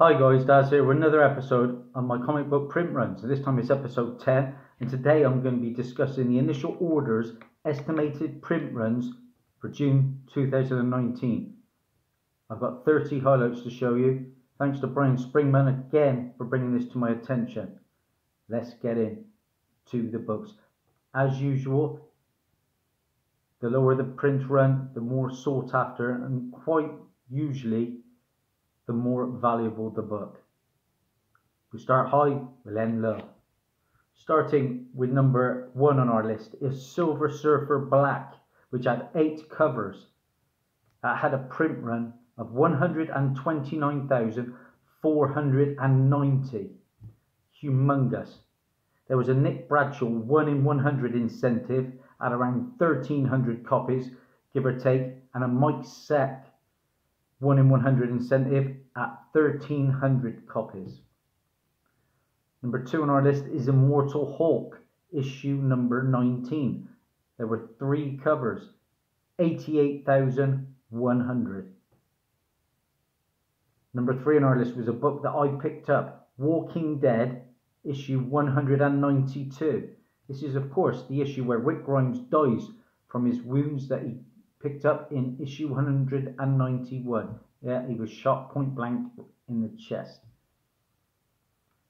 Hi guys, Daz here with another episode on my comic book print run. So this time it's episode 10, and today I'm going to be discussing the initial orders, estimated print runs for June 2019. I've got 30 highlights to show you. Thanks to Brian Springman again for bringing this to my attention. Let's get into the books. As usual, the lower the print run, the more sought after, and quite usually the more valuable the book. We start high, we'll end low. Starting with number 1 on our list is Silver Surfer Black, which had 8 covers. That had a print run of 129,490. Humongous. There was a Nick Bradshaw 1 in 100 incentive at around 1,300 copies, give or take, and a Mike Seck 1 in 100 incentive at 1,300 copies. Number 2 on our list is Immortal Hulk, issue number 19. There were 3 covers, 88,100. Number 3 on our list was a book that I picked up, Walking Dead, issue 192. This is, of course, the issue where Rick Grimes dies from his wounds that he picked up in issue 191. Yeah, he was shot point blank in the chest.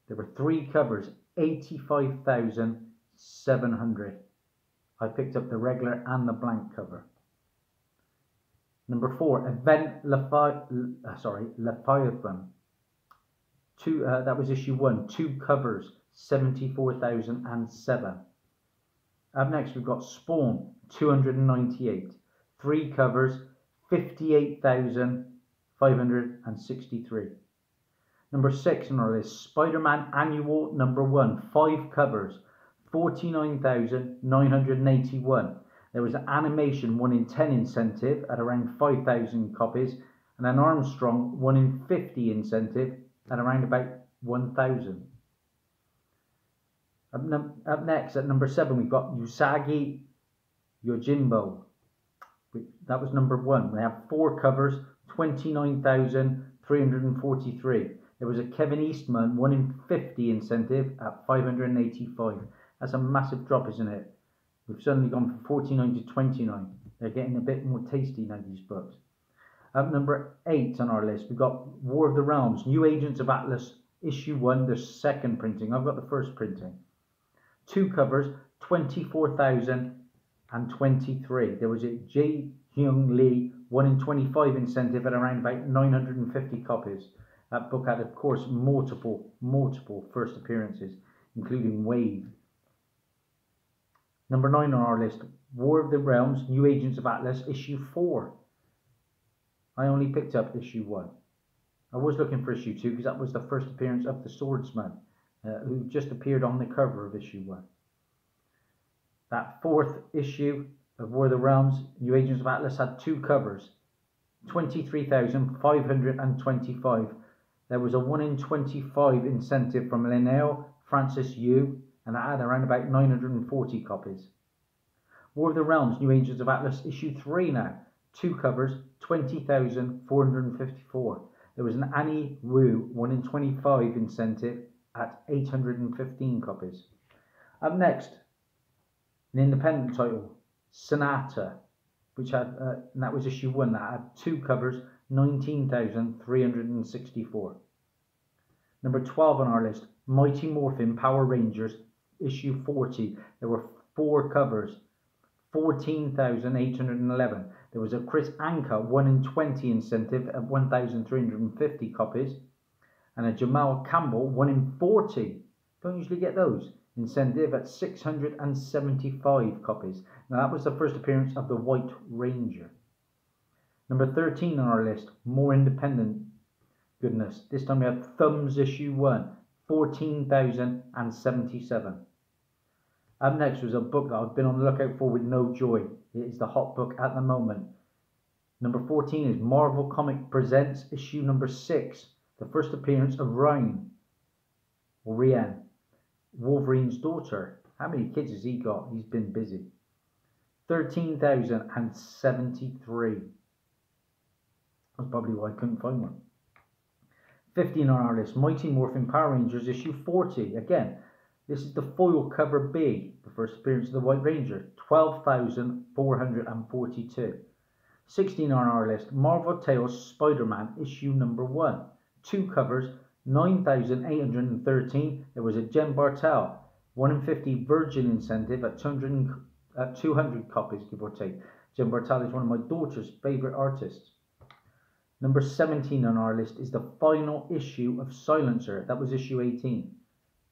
There were 3 covers, 85,700. I picked up the regular and the blank cover. Number 4, Event Leviathan. That was issue 1. 2 covers, 74,007. Up next, we've got Spawn, 298. 3 covers, 58,563. Number 6 on our list, SpiderMan Annual number 1, 5 covers, 49,981. There was an animation 1 in 10 incentive at around 5,000 copies, and an Armstrong 1 in 50 incentive at around about 1,000. Up next, at number 7, we've got Usagi Yojimbo. That was number 1. They have 4 covers, 29,343. There was a Kevin Eastman 1 in 50 incentive at 585. That's a massive drop, isn't it? We've suddenly gone from 49 to 29. They're getting a bit more tasty now, these books. Up number 8 on our list, we've got War of the Realms, New Agents of Atlas, issue 1, the second printing. I've got the first printing. 2 covers, 24,023. There was a Jae Hyung Lee 1 in 25 incentive at around about 950 copies. That book had, of course, multiple first appearances, including Wave. Number 9 on our list, War of the Realms, New Agents of Atlas, issue 4. I only picked up issue 1. I was looking for issue 2 because that was the first appearance of the Swordsman, who just appeared on the cover of issue 1. That 4th issue of War of the Realms, New Agents of Atlas had 2 covers, 23,525. There was a 1 in 25 incentive from Linnell Francis Yu, and that had around about 940 copies. War of the Realms, New Agents of Atlas, issue 3 now. 2 covers, 20,454. There was an Annie Wu 1 in 25 incentive at 815 copies. Up next, an independent title, Sonata, which had, and that was issue 1, that had 2 covers, 19,364. Number 12 on our list, Mighty Morphin Power Rangers, issue 40. There were 4 covers, 14,811. There was a Chris Anka 1 in 20 incentive at 1,350 copies, and a Jamal Campbell 1 in 40. Don't usually get those. Incentive at 675 copies. Now that was the first appearance of the White Ranger. Number 13 on our list, more independent goodness. This time we had Thumbs issue 1, 14,077. Up next was a book that I've been on the lookout for with no joy. It is the hot book at the moment. Number 14 is Marvel Comic Presents issue number 6, the first appearance of Ryan, or Rian, Wolverine's daughter. How many kids has he got? He's been busy. 13,073. That's probably why I couldn't find one. 15 on our list, Mighty Morphin Power Rangers issue 40. Again, this is the foil cover B, the first appearance of the White Ranger, 12,442. 16 on our list, Marvel Tales SpiderMan issue number 1. 2 covers, 9,813. There was a Jen Bartel 1 in 50 Virgin incentive at 200 copies, give or take. Jen Bartel is one of my daughter's favourite artists. Number 17 on our list is the final issue of Silencer. That was issue 18.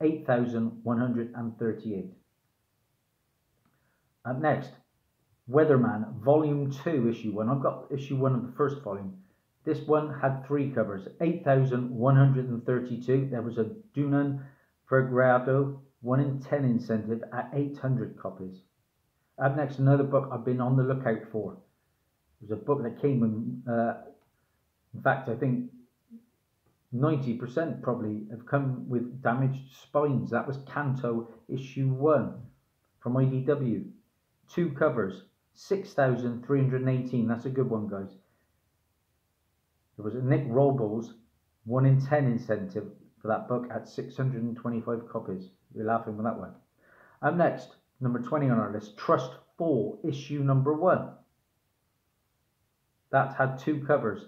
8,138. Up next, Weatherman Volume 2 issue 1. I've got issue 1 of the first volume. This one had 3 covers. 8,132. There was a Dunan Vergrado 1 in 10 incentive at 800 copies. Up next, another book I've been on the lookout for. It was a book that came in fact, I think 90% probably have come with damaged spines. That was Canto issue 1 from IDW. 2 covers, 6,318. That's a good one, guys. There was a Nick Robles 1 in 10 incentive for that book at 625 copies. You're laughing with that one. Up next, number 20 on our list, Trust 4 issue number 1. That had 2 covers.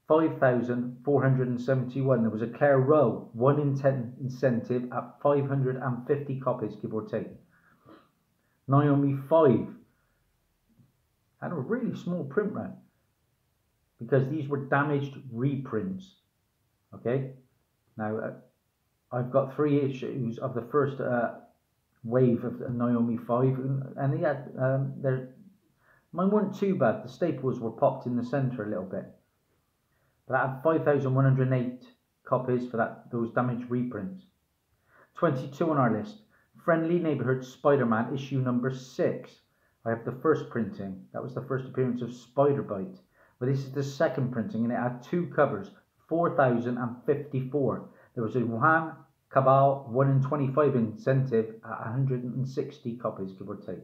5,471. There was a Claire Rowe 1 in 10 incentive at 550 copies, give or take. Naomi 5 had a really small print run because these were damaged reprints. Okay, now I've got 3 issues of the first wave of Naomi 5, and yeah, mine weren't too bad. The staples were popped in the centre a little bit. But I had 5,108 copies for those damaged reprints. 22 on our list, Friendly Neighborhood Spider-Man issue number 6. I have the first printing. That was the first appearance of Spider-Bite. But this is the second printing, and it had 2 covers, 4,054. There was a Juan Cabal 1 in 25 incentive at 160 copies, give or take.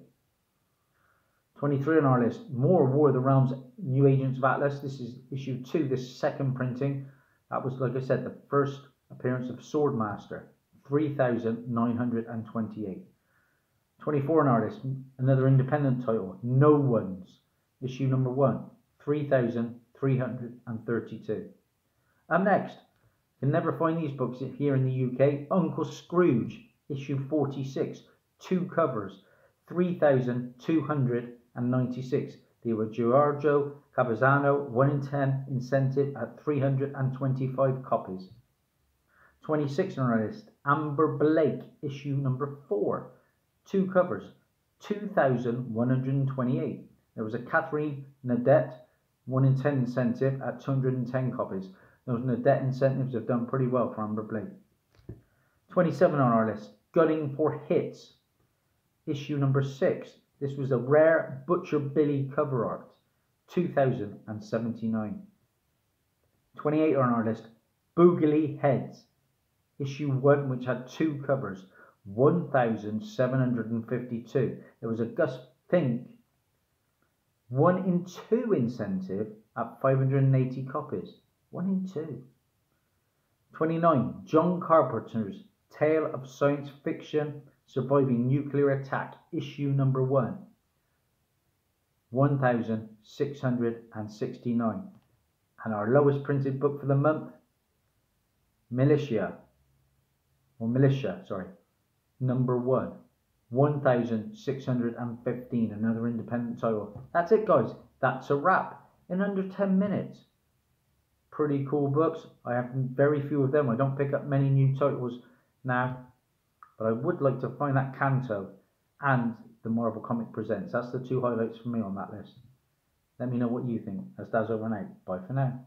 23 on our list, more War of the Realms New Agents of Atlas. This is issue 2, this second printing. That was, like I said, the first appearance of Swordmaster, 3,928. 24 on our list, another independent title, No Ones, issue number 1, 3,332. Up next, you can never find these books here in the UK, Uncle Scrooge, issue 46, 2 covers, 3,296. They were Giorgio Cavazzano 1 in 10 incentive at 325 copies. 26 on our list, Amber Blake issue number 4, 2 covers, 2,128. There was a Catherine Nadette 1 in 10 incentive at 210 copies. Those Nadette incentives have done pretty well for Amber Blake. 27 on our list, Gunning for Hits issue number 6. This was a rare Butcher Billy cover art, 2,079. 28 on our list, Boogly Heads, issue 1, which had 2 covers, 1,752. There was a Gus Fink 1 in 2 incentive at 580 copies. 1 in 2. 29, John Carpenter's Tale of Science Fiction Surviving Nuclear Attack, issue number 1, 1,669. And our lowest printed book for the month, Militia, number 1, 1,615, another independent title. That's it, guys. That's a wrap in under 10 minutes. Pretty cool books. I have very few of them. I don't pick up many new titles now. But I would like to find that Canto and the Marvel Comic Presents. That's the 2 highlights for me on that list. Let me know what you think. That's Dazzie over and out. Bye for now.